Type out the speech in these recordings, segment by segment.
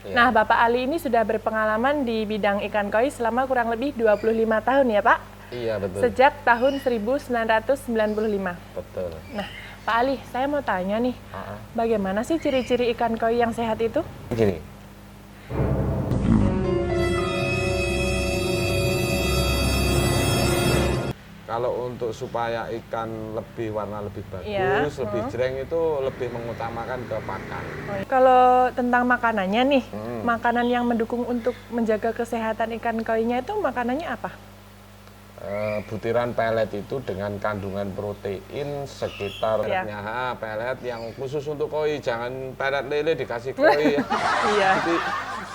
Iya. Nah, Bapak Ali ini sudah berpengalaman di bidang ikan koi selama kurang lebih 25 tahun ya, Pak? Iya, betul. Sejak tahun 1995. Betul. Nah, Pak Ali, saya mau tanya nih, Ah, ah. bagaimana sih ciri-ciri ikan koi yang sehat itu? Gini. Kalau untuk supaya ikan lebih warna lebih bagus, Iya, lebih jreng itu lebih mengutamakan ke pakan. Kalau tentang makanannya nih, Hmm. makanan yang mendukung untuk menjaga kesehatan ikan koinya itu makanannya apa? Butiran pelet itu dengan kandungan protein sekitar Iya. pelet yang khusus untuk koi, jangan pelet lele dikasih koi ya. Iya. Nanti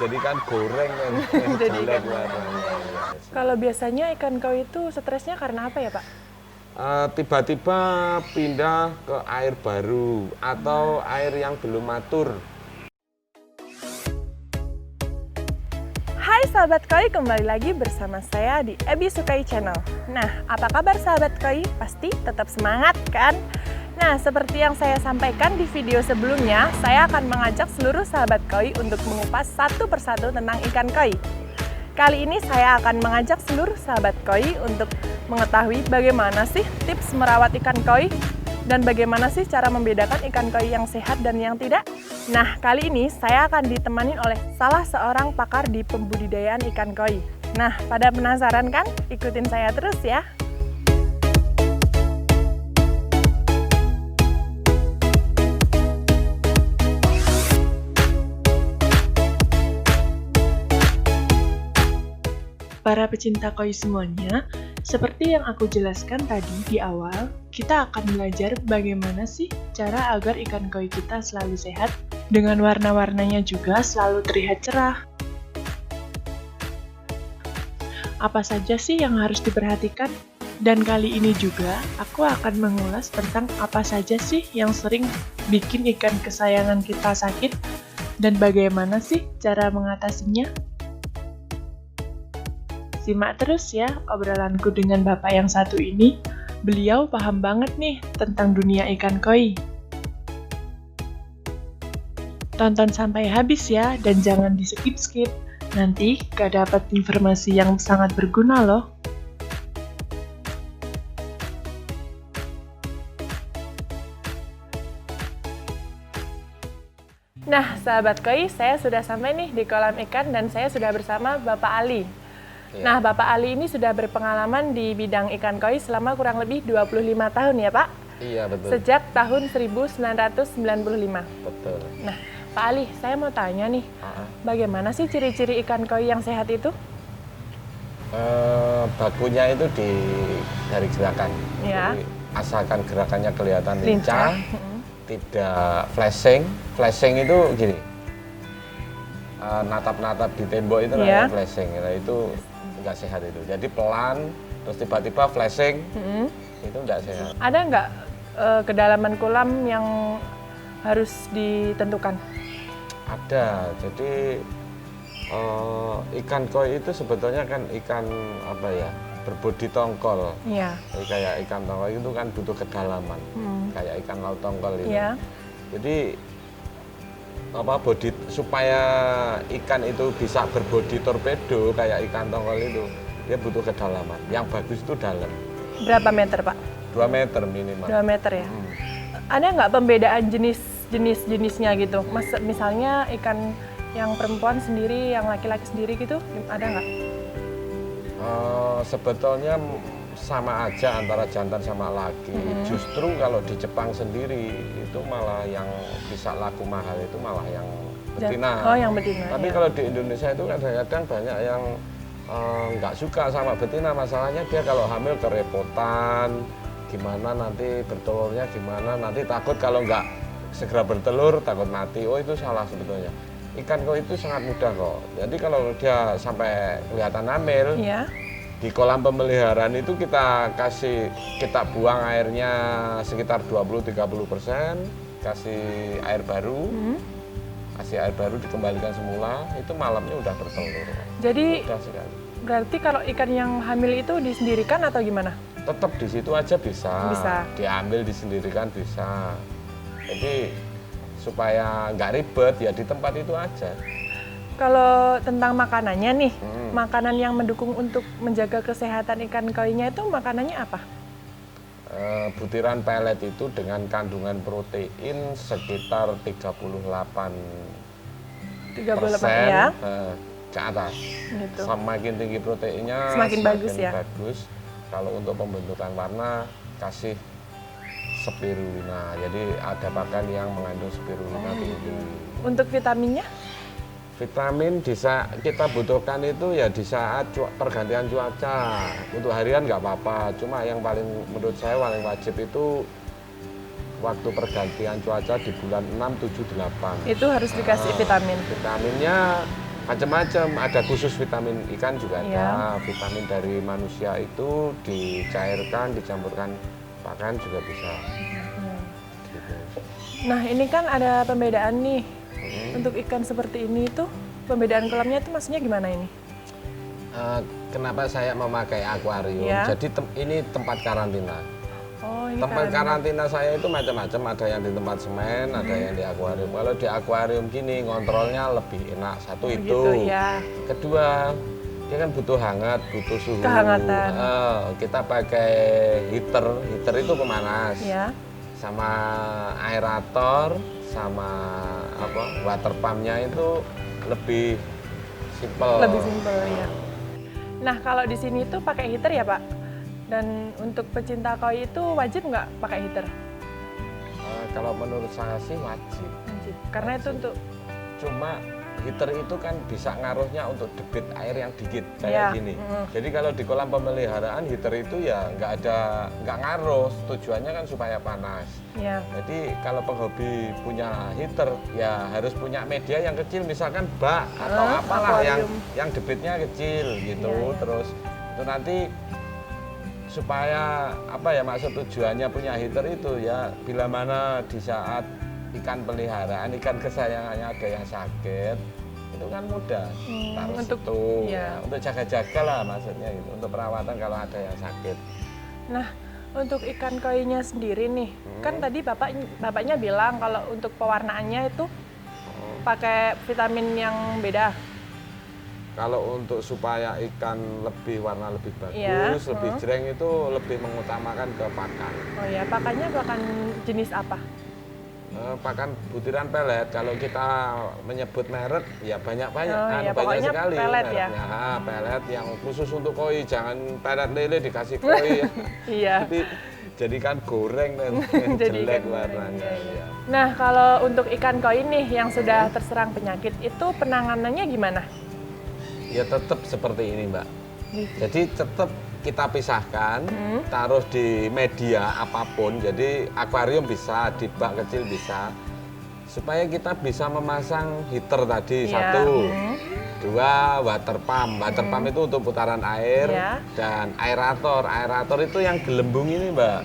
jadikan goreng kan. Jadi Jelek ikan warnanya. Kalau biasanya ikan koi itu stresnya karena apa ya, Pak? Tiba-tiba pindah ke air baru atau air yang belum matur. Hai sahabat koi, kembali lagi bersama saya di Ebi Sukai Channel. Nah, apa kabar sahabat koi? Pasti tetap semangat kan? Nah, seperti yang saya sampaikan di video sebelumnya, saya akan mengajak seluruh sahabat koi untuk mengupas satu persatu tentang ikan koi. Kali ini saya akan mengajak seluruh sahabat koi untuk mengetahui bagaimana sih tips merawat ikan koi dan bagaimana sih cara membedakan ikan koi yang sehat dan yang tidak. Nah, kali ini saya akan ditemani oleh salah seorang pakar di pembudidayaan ikan koi. Nah, pada penasaran kan? Ikutin saya terus ya. Para pecinta koi semuanya, seperti yang aku jelaskan tadi di awal, kita akan belajar bagaimana sih cara agar ikan koi kita selalu sehat, dengan warna-warnanya juga selalu terlihat cerah. Apa saja sih yang harus diperhatikan? Dan kali ini juga, aku akan mengulas tentang apa saja sih yang sering bikin ikan kesayangan kita sakit, dan bagaimana sih cara mengatasinya. Simak terus ya obrolanku dengan bapak yang satu ini. Beliau paham banget nih tentang dunia ikan koi. Tonton sampai habis ya, dan jangan di skip-skip. Nanti gak dapat informasi yang sangat berguna loh. Nah, sahabat koi, saya sudah sampai nih di kolam ikan dan saya sudah bersama Bapak Ali. Iya. Nah, Bapak Ali ini sudah berpengalaman di bidang ikan koi selama kurang lebih 25 tahun ya, Pak? Iya, betul. Sejak tahun 1995. Betul. Nah, Pak Ali, saya mau tanya nih, Ah, ah. bagaimana sih ciri-ciri ikan koi yang sehat itu? Bakunya itu dari gerakan. Ya. Jadi, asalkan gerakannya kelihatan Lincah. lincah, tidak flashing. Flashing itu gini, natap-natap di tembok itu Iya. namanya flashing. Nah, itu nggak sehat itu. Jadi pelan, terus tiba-tiba flashing, itu nggak sehat. Ada nggak kedalaman kolam yang harus ditentukan? Ada. Jadi ikan koi itu sebetulnya kan ikan apa ya, berbodi tongkol. Iya. Jadi kayak ikan tongkol itu kan butuh kedalaman, kayak ikan laut tongkol itu. Iya. Jadi supaya ikan itu bisa berbodi torpedo kayak ikan tongkol itu, dia butuh kedalaman. Yang bagus itu dalam. Berapa meter, Pak? 2 meter minimal. 2 meter ya? Ada nggak pembedaan jenisnya gitu? Misalnya ikan yang perempuan sendiri, yang laki-laki sendiri gitu, ada nggak? Sebetulnya sama aja antara jantan sama laki. Justru kalau di Jepang sendiri itu malah yang bisa laku mahal itu malah yang betina. Oh, yang betina. Tapi ya. kalau di Indonesia itu kadang-kadang banyak yang nggak suka sama betina. Masalahnya dia kalau hamil kerepotan, gimana nanti bertelurnya gimana, nanti takut kalau nggak segera bertelur takut mati. Oh, itu salah sebetulnya. Ikan koi itu sangat mudah kok. Jadi kalau dia sampai kelihatan hamil, Iya. di kolam pemeliharaan itu kita buang airnya sekitar 20-30%, kasih air baru, dikembalikan semula, itu malamnya udah bertelur. Jadi Mudah sekali. berarti kalau ikan yang hamil itu disendirikan atau gimana? Tetap di situ aja bisa. Bisa. Diambil disendirikan bisa. Jadi supaya nggak ribet ya di tempat itu aja. Kalau tentang makanannya nih, makanan yang mendukung untuk menjaga kesehatan ikan koinya itu makanannya apa? Butiran pelet itu dengan kandungan protein sekitar 38% 38 ya. Ke atas. Gitu. Semakin tinggi proteinnya, Semakin bagus ya? bagus. Kalau untuk pembentukan warna, kasih spirulina. Jadi ada pakan yang mengandung spirulina tinggi. Untuk vitaminnya? Vitamin kita butuhkan itu ya di saat pergantian cuaca. Untuk harian nggak apa-apa. Cuma yang menurut saya paling wajib itu waktu pergantian cuaca di bulan 6, 7, 8. Itu harus dikasih vitamin. Vitaminnya macam-macam. Ada khusus vitamin ikan juga ada. Iya. Vitamin dari manusia itu dicairkan, dicampurkan pakan juga bisa. Gitu. Nah, ini kan ada pembedaan nih. Untuk ikan seperti ini tuh, pembedaan kolamnya itu maksudnya gimana ini? Kenapa saya memakai akuarium? Ya. Jadi ini tempat karantina. Oh, ini Tempat karantina. karantina saya itu macam-macam. Ada yang di tempat semen, ada yang di akuarium. Kalau di akuarium gini, ngontrolnya lebih enak. Satu itu. Gitu ya. Kedua, dia kan butuh hangat, butuh suhu. Kehangatan. Kita pakai heater. Heater itu pemanas. Ya. Sama aerator, sama water pumpnya itu lebih simpel. Lebih simpel ya. Nah, kalau di sini tuh pakai heater ya, Pak? Dan untuk pecinta koi itu wajib nggak pakai heater? Kalau menurut saya sih wajib. Wajib. Karena itu untuk Cuma heater itu kan bisa ngaruhnya untuk debit air yang dikit kayak Iya, gini. Jadi kalau di kolam pemeliharaan heater itu ya nggak ngaruh. Tujuannya kan supaya panas. ya. Jadi kalau penghobi punya heater ya harus punya media yang kecil, misalkan bak atau apalah akuarium. yang debitnya kecil gitu. Iya, iya. Terus itu nanti supaya maksud tujuannya punya heater itu ya bila mana di saat ikan peliharaan, ikan kesayangannya ada yang sakit, itu kan mudah taruh untuk- situ. iya. Untuk jaga-jaga lah maksudnya gitu, untuk perawatan kalau ada yang sakit. Nah, untuk ikan koinya sendiri nih, kan tadi bapaknya bilang kalau untuk pewarnaannya itu pakai vitamin yang beda. Kalau untuk supaya ikan warna lebih bagus, Iya, lebih jreng itu lebih mengutamakan ke pakan. Oh ya, pakannya pakan jenis apa? Pakan butiran pelet, kalau kita menyebut merek ya banyak Oh iya, banyak pokoknya sekali pelet ya? mereknya. Pelet yang khusus untuk koi, jangan pelet lele dikasih koi. Iya. Jadikan goreng dan Jadi jelek ikan goreng, warnanya. iya, iya. Ya. Nah, kalau untuk ikan koi nih yang sudah terserang penyakit, itu penanganannya gimana? Ya tetap seperti ini, Mbak. Jadi tetap kita pisahkan, taruh di media apapun. Jadi akuarium bisa, di bak kecil bisa. Supaya kita bisa memasang heater tadi, Iya. satu. Dua, water pump. Water pump itu untuk putaran air. Iya. Dan aerator. Aerator itu yang gelembung ini, Mbak.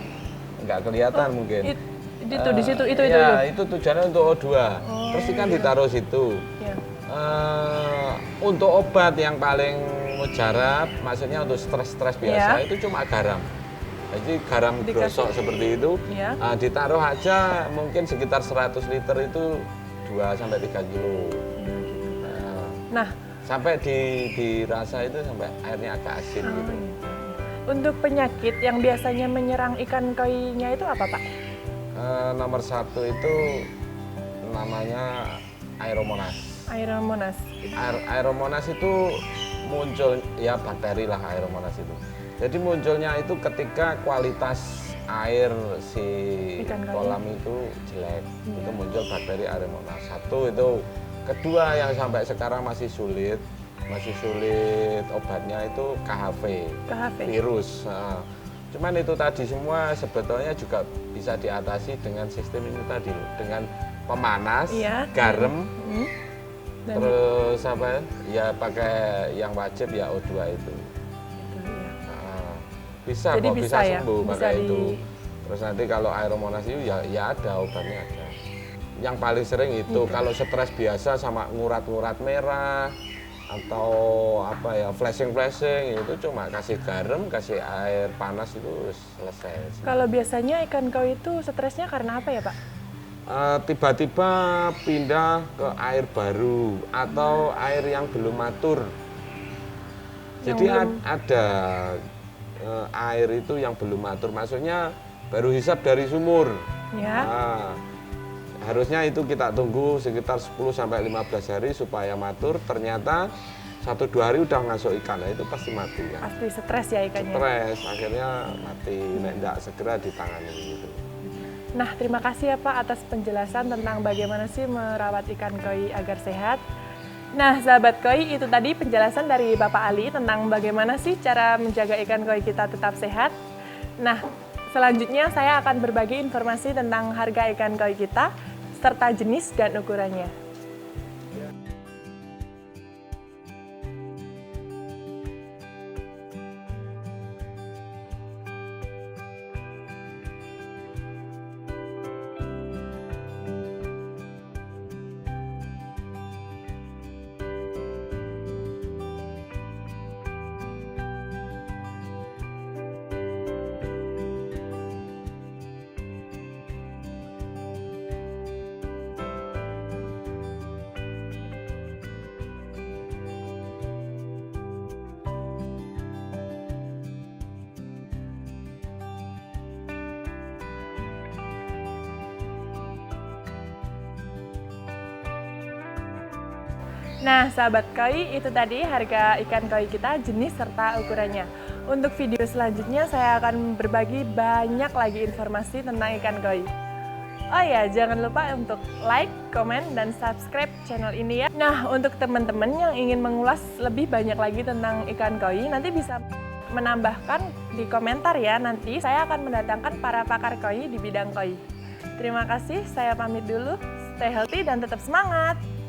Nggak kelihatan mungkin. Itu di situ itu. Ya, itu tujuannya untuk O2. Terus ikan ditaruh situ. Ya. Untuk obat yang paling mujarab, maksudnya untuk stres-stres biasa, Iya. itu cuma garam. Jadi garam Dikasih. gosok seperti itu, Iya. ditaruh aja mungkin sekitar 100 liter itu 2-3 kilo. Nah, Sampai dirasa itu sampai airnya agak asin gitu. untuk penyakit yang biasanya menyerang ikan koinya itu apa, Pak? Nomor satu itu namanya Aeromonas. Aeromonas. Aeromonas itu muncul, ya bakteri lah Aeromonas itu. Jadi munculnya itu ketika kualitas air si Ikan koi. kolam itu jelek, itu muncul bakteri Aeromonas. Satu itu. Kedua yang sampai sekarang masih sulit obatnya itu KHV. KHV. Virus. Cuman itu tadi semua sebetulnya juga bisa diatasi dengan sistem ini tadi loh, dengan pemanas, Iya. garam, Dan terus ya pakai yang wajib ya O2 itu. Bisa Jadi kok, bisa bisa ya? sembuh Bisa pakai di- itu. Terus nanti kalau Aeromonas itu ya ada obatnya ada. Yang paling sering itu kalau stres biasa sama ngurat-ngurat merah atau flashing itu cuma kasih garam, kasih air panas itu selesai. kalau biasanya ikan koi itu stresnya karena apa ya, Pak? tiba-tiba pindah ke air baru atau air yang belum matur. Jadi ada air itu yang belum matur, maksudnya baru hisap dari sumur. Ya. Nah, harusnya itu kita tunggu sekitar 10-15 hari supaya matur. Ternyata 1-2 hari udah ngasuh ikan, nah itu pasti mati ya. Pasti stres ya ikannya. Stres, akhirnya mati, tidak segera ditangani gitu. Nah, terima kasih ya Pak atas penjelasan tentang bagaimana sih merawat ikan koi agar sehat. Nah, sahabat koi, itu tadi penjelasan dari Bapak Ali tentang bagaimana sih cara menjaga ikan koi kita tetap sehat. Nah, selanjutnya saya akan berbagi informasi tentang harga ikan koi kita, serta jenis dan ukurannya. Nah, sahabat koi, itu tadi harga ikan koi kita, jenis serta ukurannya. Untuk video selanjutnya saya akan berbagi banyak lagi informasi tentang ikan koi. Oh ya, jangan lupa untuk like, komen, dan subscribe channel ini ya. Nah, untuk teman-teman yang ingin mengulas lebih banyak lagi tentang ikan koi, nanti bisa menambahkan di komentar ya. Nanti saya akan mendatangkan para pakar koi di bidang koi. Terima kasih, saya pamit dulu. Stay healthy dan tetap semangat!